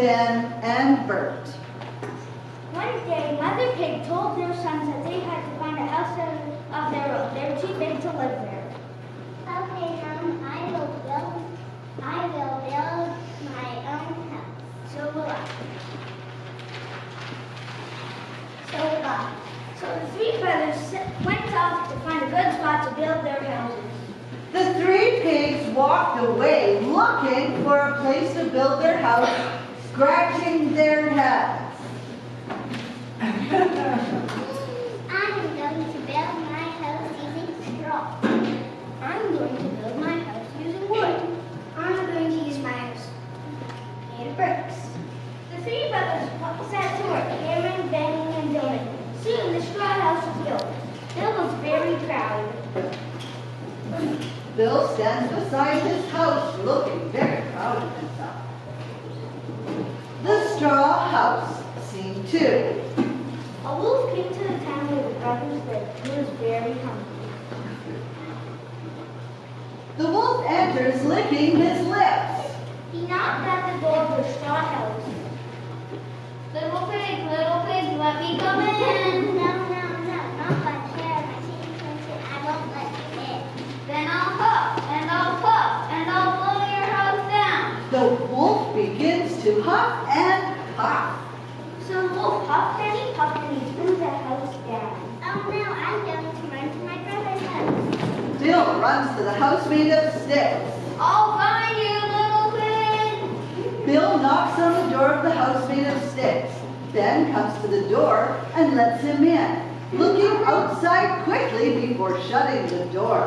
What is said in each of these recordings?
Ben, and Bert. One day, Mother Pig told their sons that they had to find a house of their own. They were too big to live there. Okay, I will build my own house. So will I. So the three brothers went off to find a good spot to build their houses. The three pigs walked away looking for a place to build their house, scratching their heads. I'm going to build my house using straw. I'm going to build my house using wood. I'm going to use my house made of bricks. The three brothers set to work, hammering, banging, and building. Soon the straw house was built. Bill was very proud. Bill stands beside his house looking very proud of himself. The straw house, scene 2. A wolf came to the town where the brothers lived. He was very hungry. The wolf enters licking his lips. He knocked at the door of the straw house. Little pig, let me come in. No, not like that. My teeth twisted. I won't let you in. Then I'll huff, and I'll puff, and I'll blow your house down. The wolf begins to huff and puff. So the wolf puffed and he puffed and he blew the house down. Oh no, I'm going to run to my brother's house. Bill runs to the house made of sticks. I'll find you, little pig. Bill knocks on the door of the house made of sticks. Ben comes to the door and lets him in, looking outside quickly before shutting the door.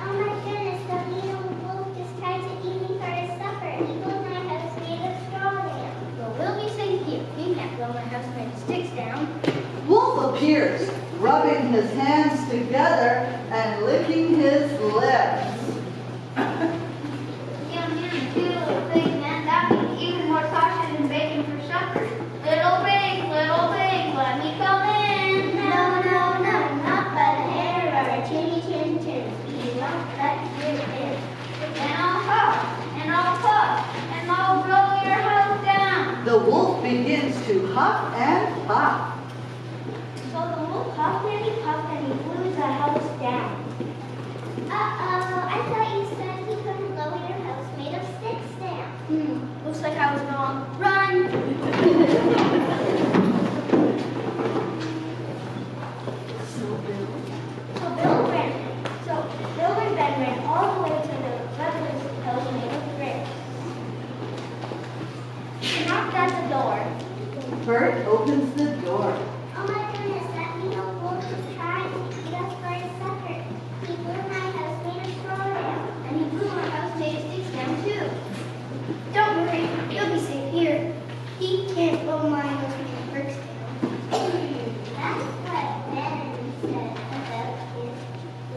Oh my goodness, the little wolf just tried to eat me for his supper. He blew my house made of straw down. Well, we'll be safe here. We can't blow my house made of sticks down. Wolf appears, rubbing his hands together and licking his lips. Yum, yum, two little pigs, and that means even more sausage and bacon for supper. Little pig, let me come in. No, not by the hair or a chinny chin chin. We won't let you in. And I'll huff, and I'll puff, and I'll blow your house down. The wolf begins to huff and puff. So the wolf puffed and he puffed and he blew the house down. Uh-oh, I thought you said you couldn't blow your house made of sticks down. Looks like I was wrong. Run! So Bill and Ben ran all the way to the brother's house made of bricks. He knocked at the door. Bert opens the door. Oh my goodness, that little wolf is trying to eat us for his supper. He blew my house made of straw down. And he blew my house made of sticks down too. Don't worry, you'll be safe here. He can't blow my house made of bricks down. That's what Ben said about his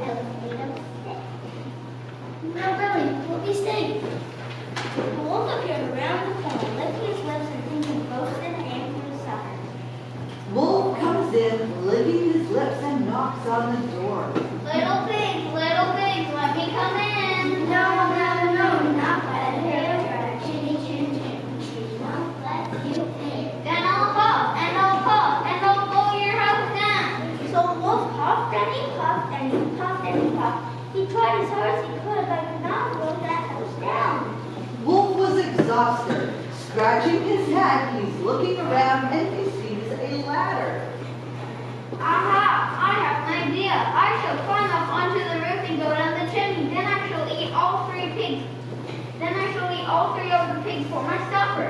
house made of sticks. No, really, we'll be safe. The wolf appeared around the corner, licking his lips and thinking roasted ham for his supper. Wolf comes in, licking his lips and knocks on the door. Little pig, let me come in. No, not by the hair or chinny chin chin. We won't let you in. Then I'll puff, and I'll puff, and I'll blow your house down. So the wolf puffed and he puffed and he puffed and he puffed. He tried as hard as he could, but could not blow that house down. Wolf was exhausted. Scratching his head, he's looking around and he sees a ladder. Aha! I have an idea. I shall climb up onto the roof and go down the chimney. Then I shall eat all three pigs. Then I shall eat all three of the pigs for my supper.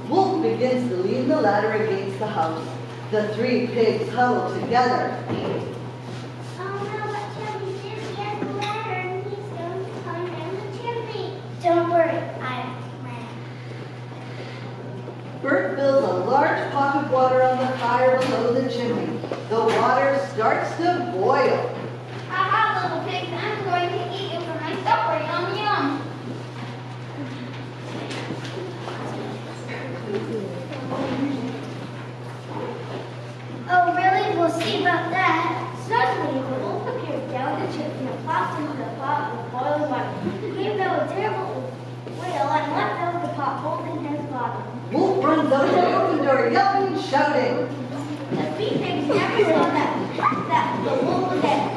Wolf begins to lean the ladder against the house. The three pigs huddle together. Oh no, what shall we do? He has a ladder and he's going to climb down the chimney. Don't worry, I have a plan. Bert builds a large pot of water on the fire below the chimney. The water starts to boil. Aha, little pigs, I'm going to eat you for my supper. Yum, yum. Oh, really? We'll see about that. Suddenly, the wolf appeared down the chimney and popped into the pot with boiling water. He gave out a terrible wail and left out the pot holding his bottom. Wolf runs comes out of the open door, yelling and shouting. The bee pigs never saw that the wolf was at